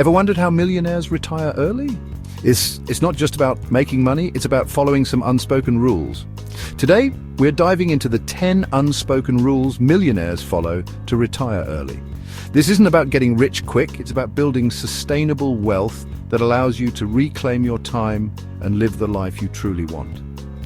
Ever wondered how millionaires retire early? It's not just about making money, it's about following some unspoken rules. Today, we're diving into the 10 unspoken rules millionaires follow to retire early. This isn't about getting rich quick, it's about building sustainable wealth that allows you to reclaim your time and live the life you truly want.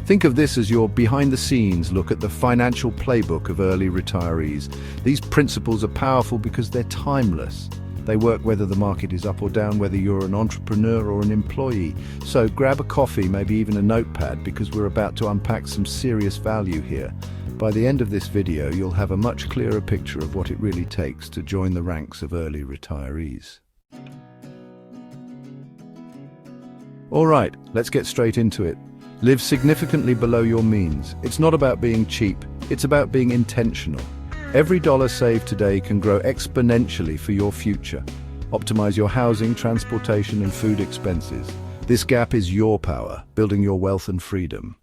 Think of this as your behind-the-scenes look at the financial playbook of early retirees. These principles are powerful because they're timeless. They work whether the market is up or down, whether you're an entrepreneur or an employee. So grab a coffee, maybe even a notepad, because we're about to unpack some serious value here. By the end of this video, you'll have a much clearer picture of what it really takes to join the ranks of early retirees. All right, let's get straight into it. Live significantly below your means. It's not about being cheap, it's about being intentional. Every dollar saved today can grow exponentially for your future. Optimize your housing, transportation, and food expenses. This gap is your power, building your wealth and freedom.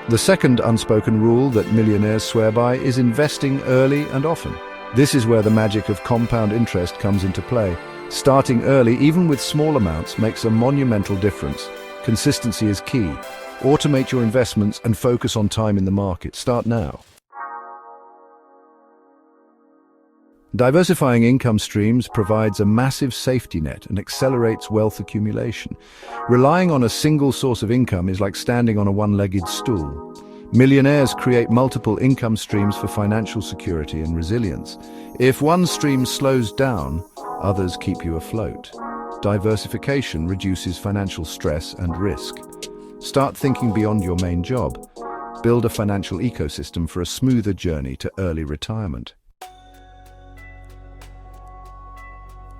The second unspoken rule that millionaires swear by is investing early and often. This is where the magic of compound interest comes into play. Starting early, even with small amounts, makes a monumental difference. Consistency is key. Automate your investments and focus on time in the market. Start now. Diversifying income streams provides a massive safety net and accelerates wealth accumulation. Relying on a single source of income is like standing on a one-legged stool. Millionaires create multiple income streams for financial security and resilience. If one stream slows down, others keep you afloat. Diversification reduces financial stress and risk. Start thinking beyond your main job. Build a financial ecosystem for a smoother journey to early retirement.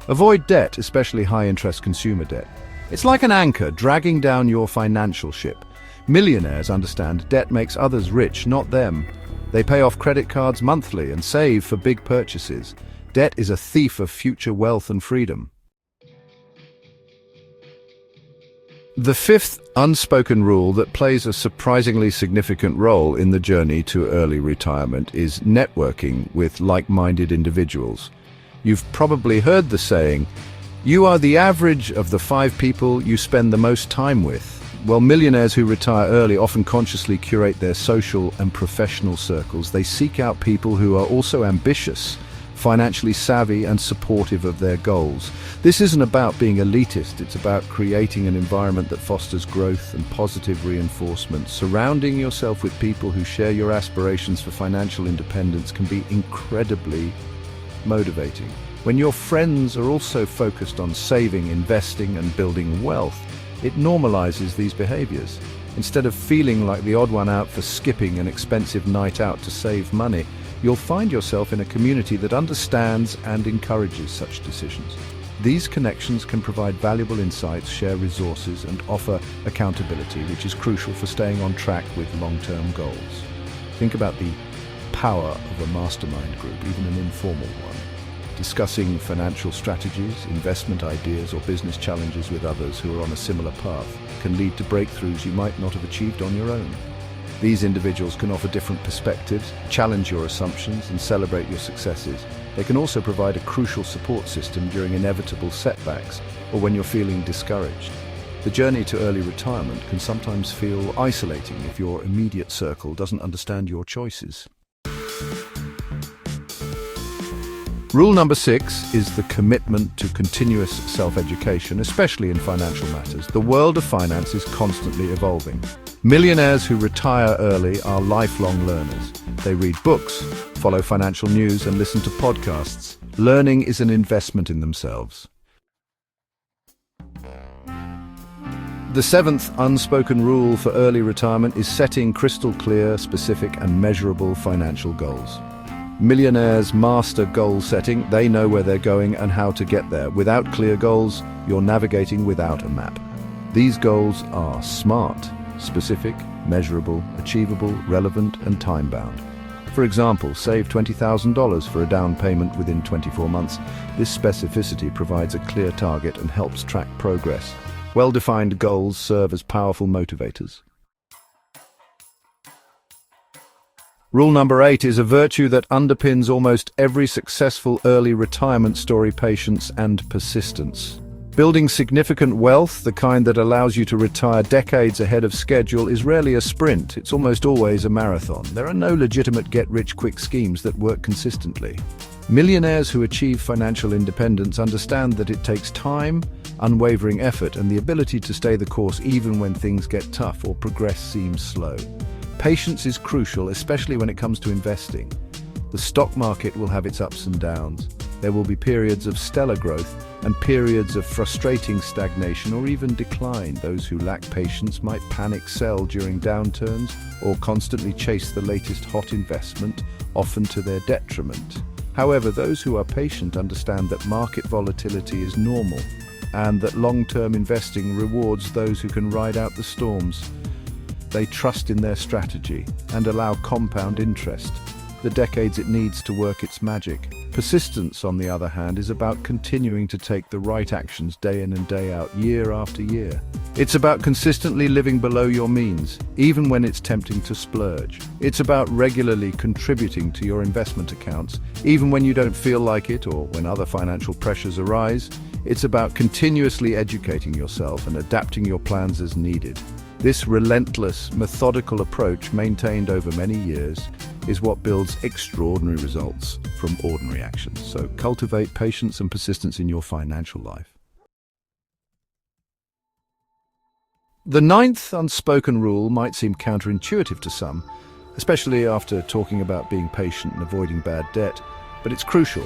Avoid debt, especially high-interest consumer debt. It's like an anchor dragging down your financial ship. Millionaires understand debt makes others rich, not them. They pay off credit cards monthly and save for big purchases. Debt is a thief of future wealth and freedom. The fifth unspoken rule that plays a surprisingly significant role in the journey to early retirement is networking with like-minded individuals. You've probably heard the saying, "You are the average of the 5 people you spend the most time with." Well, millionaires who retire early often consciously curate their social and professional circles. They seek out people who are also ambitious, financially savvy, and supportive of their goals. This isn't about being elitist, it's about creating an environment that fosters growth and positive reinforcement. Surrounding yourself with people who share your aspirations for financial independence can be incredibly motivating. When your friends are also focused on saving, investing, and building wealth, it normalizes these behaviors. Instead of feeling like the odd one out for skipping an expensive night out to save money, you'll find yourself in a community that understands and encourages such decisions. These connections can provide valuable insights, share resources, and offer accountability, which is crucial for staying on track with long-term goals. Think about the power of a mastermind group, even an informal one. Discussing financial strategies, investment ideas, or business challenges with others who are on a similar path can lead to breakthroughs you might not have achieved on your own. These individuals can offer different perspectives, challenge your assumptions, and celebrate your successes. They can also provide a crucial support system during inevitable setbacks or when you're feeling discouraged. The journey to early retirement can sometimes feel isolating if your immediate circle doesn't understand your choices. Rule number 6 is the commitment to continuous self-education, especially in financial matters. The world of finance is constantly evolving. Millionaires who retire early are lifelong learners. They read books, follow financial news, and listen to podcasts. Learning is an investment in themselves. The 7th unspoken rule for early retirement is setting crystal clear, specific, and measurable financial goals. Millionaires master goal setting. They know where they're going and how to get there. Without clear goals, you're navigating without a map. These goals are SMART: specific, measurable, achievable, relevant, and time-bound. For example, save $20,000 for a down payment within 24 months. This specificity provides a clear target and helps track progress. Well-defined goals serve as powerful motivators. Rule number 8 is a virtue that underpins almost every successful early retirement story: patience and persistence. Building significant wealth, the kind that allows you to retire decades ahead of schedule, is rarely a sprint. It's almost always a marathon. There are no legitimate get-rich-quick schemes that work consistently. Millionaires who achieve financial independence understand that it takes time, unwavering effort, and the ability to stay the course even when things get tough or progress seems slow. Patience is crucial, especially when it comes to investing. The stock market will have its ups and downs. There will be periods of stellar growth and periods of frustrating stagnation or even decline. Those who lack patience might panic sell during downturns or constantly chase the latest hot investment, often to their detriment. However, those who are patient understand that market volatility is normal and that long-term investing rewards those who can ride out the storms. They trust in their strategy and allow compound interest, the decades it needs to work its magic. Persistence, on the other hand, is about continuing to take the right actions day in and day out, year after year. It's about consistently living below your means, even when it's tempting to splurge. It's about regularly contributing to your investment accounts, even when you don't feel like it or when other financial pressures arise. It's about continuously educating yourself and adapting your plans as needed. This relentless, methodical approach, maintained over many years, is what builds extraordinary results from ordinary actions. So cultivate patience and persistence in your financial life. The 9th unspoken rule might seem counterintuitive to some, especially after talking about being patient and avoiding bad debt, but it's crucial.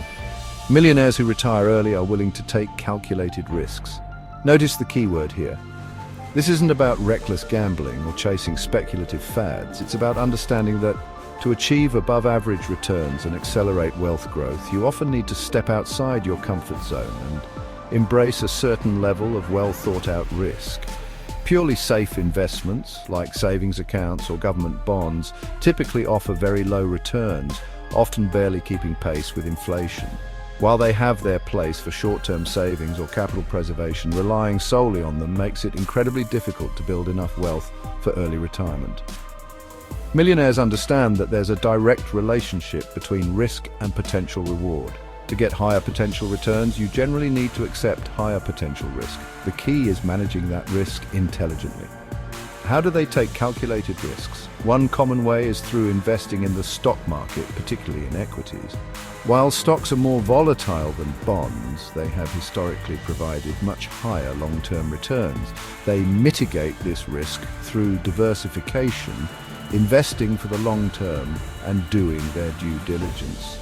Millionaires who retire early are willing to take calculated risks. Notice the key word here. This isn't about reckless gambling or chasing speculative fads. It's about understanding that to achieve above-average returns and accelerate wealth growth, you often need to step outside your comfort zone and embrace a certain level of well-thought-out risk. Purely safe investments, like savings accounts or government bonds, typically offer very low returns, often barely keeping pace with inflation. While they have their place for short-term savings or capital preservation, relying solely on them makes it incredibly difficult to build enough wealth for early retirement. Millionaires understand that there's a direct relationship between risk and potential reward. To get higher potential returns, you generally need to accept higher potential risk. The key is managing that risk intelligently. How do they take calculated risks? One common way is through investing in the stock market, particularly in equities. While stocks are more volatile than bonds, they have historically provided much higher long-term returns. They mitigate this risk through diversification, investing for the long term, and doing their due diligence.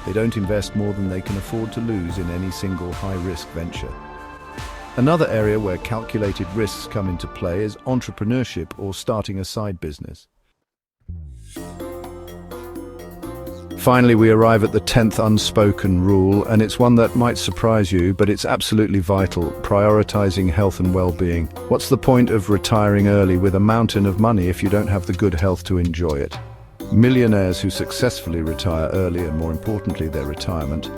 They don't invest more than they can afford to lose in any single high-risk venture. Another area where calculated risks come into play is entrepreneurship or starting a side business. Finally, we arrive at the 10th unspoken rule, and it's one that might surprise you, but it's absolutely vital: prioritizing health and well-being. What's the point of retiring early with a mountain of money if you don't have the good health to enjoy it? Millionaires who successfully retire early, and more importantly their retirement,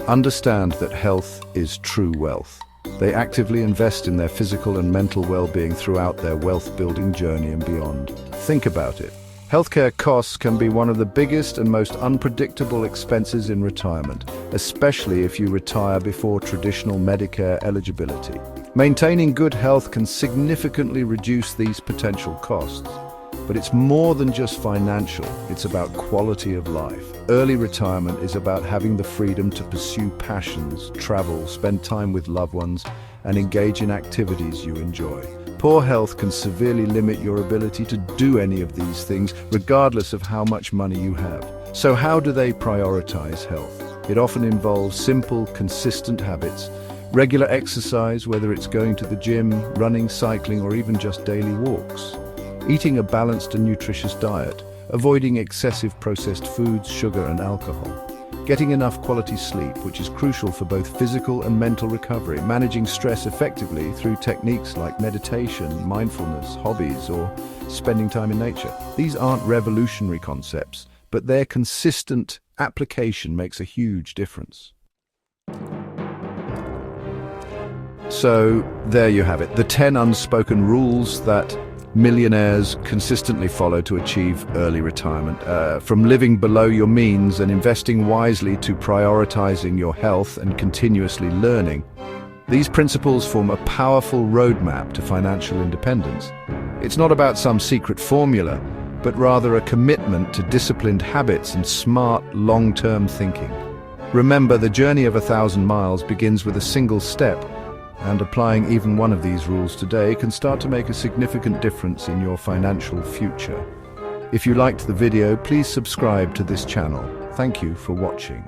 understand that health is true wealth. They actively invest in their physical and mental well-being throughout their wealth-building journey and beyond. Think about it. Healthcare costs can be one of the biggest and most unpredictable expenses in retirement, especially if you retire before traditional Medicare eligibility. Maintaining good health can significantly reduce these potential costs. But it's more than just financial, it's about quality of life. Early retirement is about having the freedom to pursue passions, travel, spend time with loved ones, and engage in activities you enjoy. Poor health can severely limit your ability to do any of these things, regardless of how much money you have. So how do they prioritize health? It often involves simple, consistent habits. Regular exercise, whether it's going to the gym, running, cycling, or even just daily walks. Eating a balanced and nutritious diet, avoiding excessive processed foods, sugar, and alcohol. Getting enough quality sleep, which is crucial for both physical and mental recovery. Managing stress effectively through techniques like meditation, mindfulness, hobbies, or spending time in nature. These aren't revolutionary concepts, but their consistent application makes a huge difference. So, there you have it, the 10 unspoken rules that millionaires consistently follow to achieve early retirement. From living below your means and investing wisely to prioritizing your health and continuously learning, these principles form a powerful roadmap to financial independence. It's not about some secret formula, but rather a commitment to disciplined habits and smart, long-term thinking. Remember, the journey of 1,000 miles begins with a single step, and applying even one of these rules today can start to make a significant difference in your financial future. If you liked the video, please subscribe to this channel. Thank you for watching.